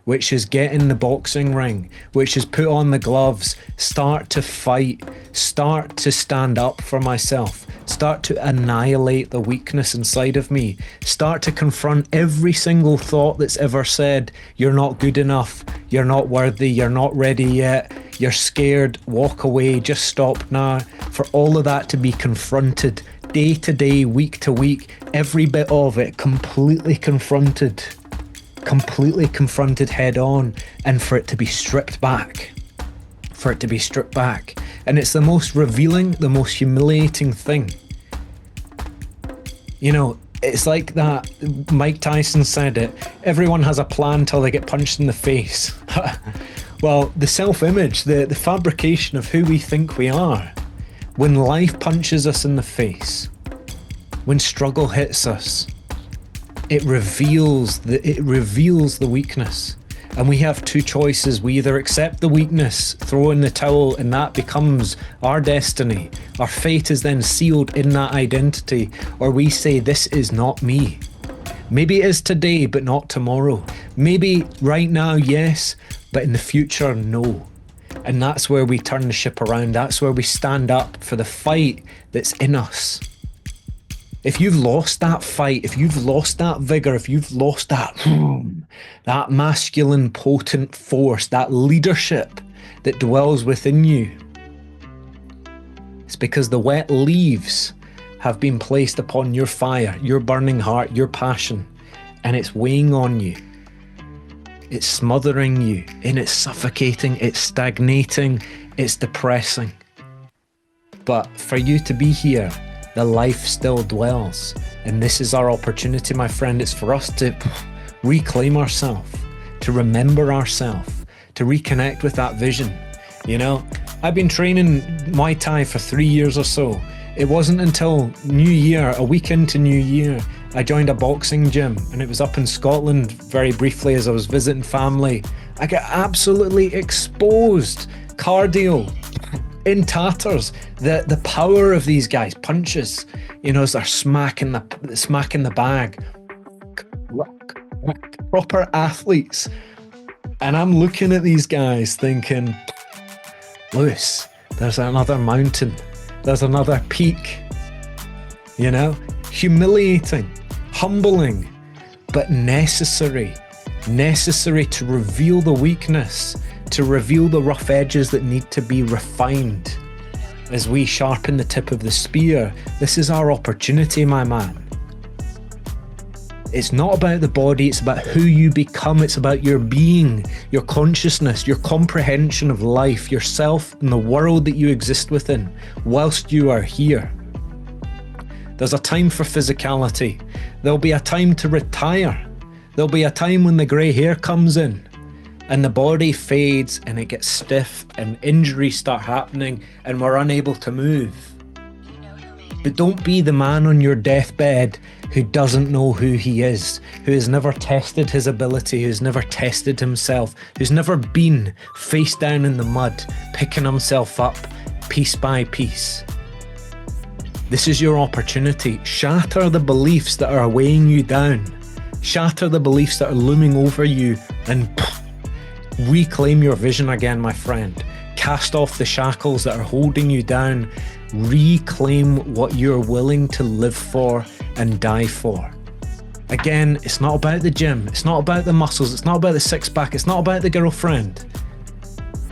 which is get in the boxing ring, which is put on the gloves, start to fight, start to stand up for myself, start to annihilate the weakness inside of me, start to confront every single thought that's ever said, you're not good enough, you're not worthy, you're not ready yet, you're scared, walk away, just stop now. For all of that to be confronted day to day, week to week, every bit of it completely confronted head on, and for it to be stripped back. And it's the most revealing, the most humiliating thing. You know, it's like that Mike Tyson said it, everyone has a plan till they get punched in the face. Well, the self-image, the fabrication of who we think we are, when life punches us in the face, when struggle hits us, it reveals the weakness. And we have two choices. We either accept the weakness, throw in the towel, and that becomes our destiny. Our fate is then sealed in that identity. Or we say, this is not me. Maybe it is today, but not tomorrow. Maybe right now, yes, but in the future, no. And that's where we turn the ship around. That's where we stand up for the fight that's in us. If you've lost that fight, if you've lost that vigor, if you've lost that masculine potent force, that leadership that dwells within you, it's because the wet leaves have been placed upon your fire, your burning heart, your passion, and it's weighing on you. It's smothering you, and it's suffocating, it's stagnating, it's depressing. But for you to be here, the life still dwells. And this is our opportunity, my friend. It's for us to reclaim ourselves, to remember ourselves, to reconnect with that vision. You know, I've been training Muay Thai for 3 years or so. It wasn't until New Year, a week into New Year, I joined a boxing gym, and it was up in Scotland very briefly as I was visiting family. I got absolutely exposed. Cardio in tatters. The power of these guys, punches, you know, as they're smacking the bag. Proper athletes. And I'm looking at these guys thinking, Lewis, there's another mountain. There's another peak. You know, humiliating, humbling, but necessary to reveal the weakness, to reveal the rough edges that need to be refined. As we sharpen the tip of the spear, this is our opportunity, my man. It's not about the body, it's about who you become. It's about your being, your consciousness, your comprehension of life, yourself, and the world that you exist within whilst you are here. There's a time for physicality. There'll be a time to retire. There'll be a time when the grey hair comes in and the body fades and it gets stiff and injuries start happening and we're unable to move. But don't be the man on your deathbed who doesn't know who he is, who has never tested his ability, who's never tested himself, who's never been face down in the mud, picking himself up piece by piece. This is your opportunity. Shatter the beliefs that are weighing you down. Shatter the beliefs that are looming over you and reclaim your vision again, my friend. Cast off the shackles that are holding you down. Reclaim what you're willing to live for and die for. Again, it's not about the gym. It's not about the muscles. It's not about the six-pack. It's not about the girlfriend.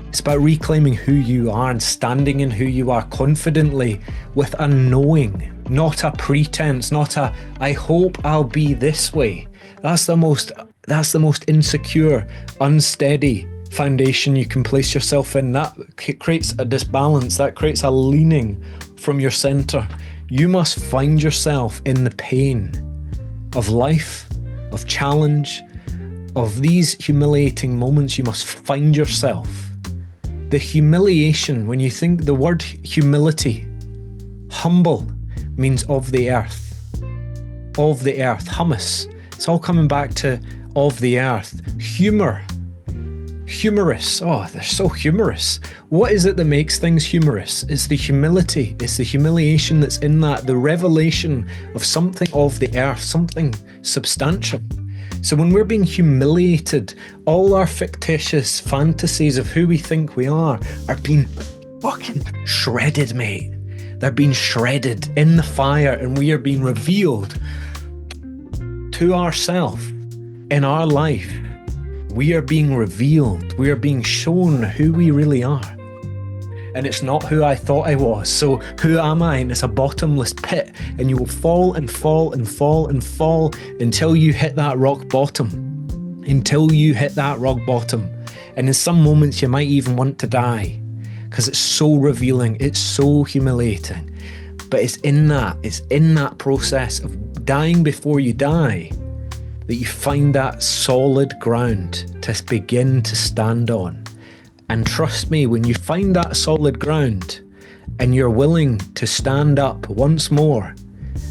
It's about reclaiming who you are and standing in who you are confidently with a knowing, not a pretense, not a, I hope I'll be this way. That's the most insecure, unsteady foundation you can place yourself in. That creates a disbalance, that creates a leaning from your center. You must find yourself in the pain of life, of challenge, of these humiliating moments. You must find yourself. The humiliation, when you think the word humility, humble means of the earth, hummus. It's all coming back to of the earth. Humorous. Oh, they're so humorous. What is it that makes things humorous? It's the humility. It's the humiliation that's in that, the revelation of something of the earth, something substantial. So when we're being humiliated, all our fictitious fantasies of who we think we are being fucking shredded, mate. They're being shredded in the fire, and we are being revealed to ourselves in our life. We are being revealed. We are being shown who we really are. And it's not who I thought I was. So who am I? And it's a bottomless pit. And you will fall and fall and fall and fall until you hit that rock bottom. Until you hit that rock bottom. And in some moments you might even want to die, because it's so revealing. It's so humiliating. But it's in that process of dying before you die that you find that solid ground to begin to stand on. And trust me, when you find that solid ground and you're willing to stand up once more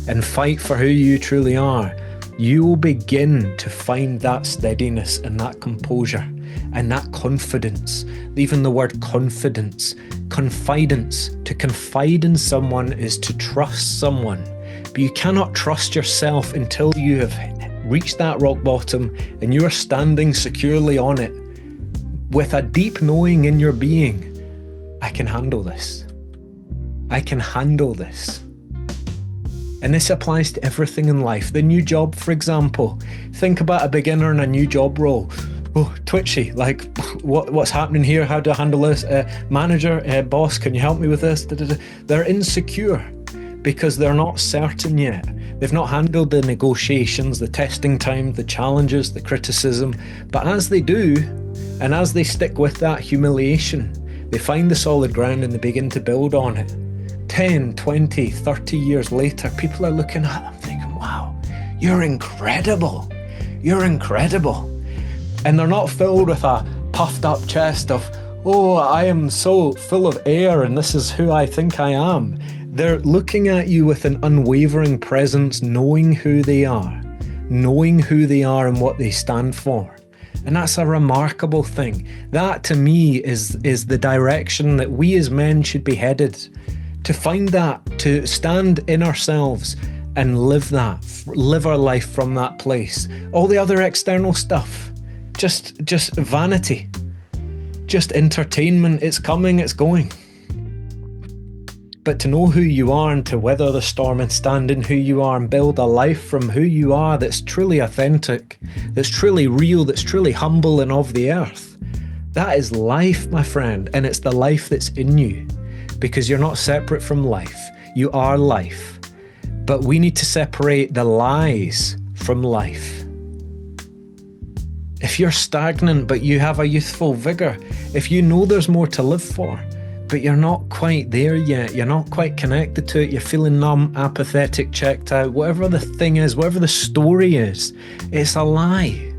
and fight for who you truly are, you will begin to find that steadiness and that composure and that confidence. Even the word confidence, confidence, to confide in someone is to trust someone. But you cannot trust yourself until you have reached that rock bottom and you are standing securely on it, with a deep knowing in your being, I can handle this. I can handle this. And this applies to everything in life. The new job, for example. Think about a beginner in a new job role. Oh, twitchy, like what's happening here? How do I handle this? Manager, boss, can you help me with this? They're insecure because they're not certain yet. They've not handled the negotiations, the testing time, the challenges, the criticism. But as they do, and as they stick with that humiliation, they find the solid ground and they begin to build on it. 10, 20, 30 years later, people are looking at them thinking, wow, you're incredible. You're incredible. And they're not filled with a puffed up chest of, oh, I am so full of air and this is who I think I am. They're looking at you with an unwavering presence, knowing who they are and what they stand for. And that's a remarkable thing. That to me is the direction that we as men should be headed. To find that, to stand in ourselves and live our life from that place. All the other external stuff, just vanity, just entertainment. It's coming, it's going. But to know who you are and to weather the storm and stand in who you are and build a life from who you are that's truly authentic, that's truly real, that's truly humble and of the earth. That is life, my friend, and it's the life that's in you, because you're not separate from life. You are life. But we need to separate the lies from life. If you're stagnant but you have a youthful vigor, if you know there's more to live for, but you're not quite there yet, you're not quite connected to it, you're feeling numb, apathetic, checked out, whatever the thing is, whatever the story is, it's a lie.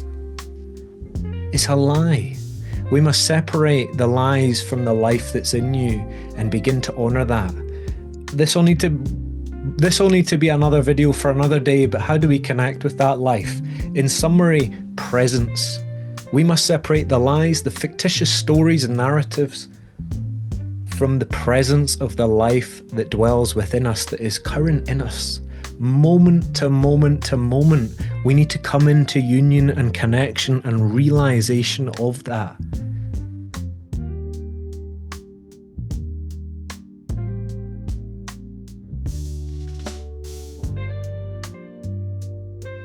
It's a lie. We must separate the lies from the life that's in you and begin to honour that. This will need to be another video for another day, but how do we connect with that life? In summary, presence. We must separate the lies, the fictitious stories and narratives from the presence of the life that dwells within us, that is current in us. Moment to moment to moment, we need to come into union and connection and realization of that.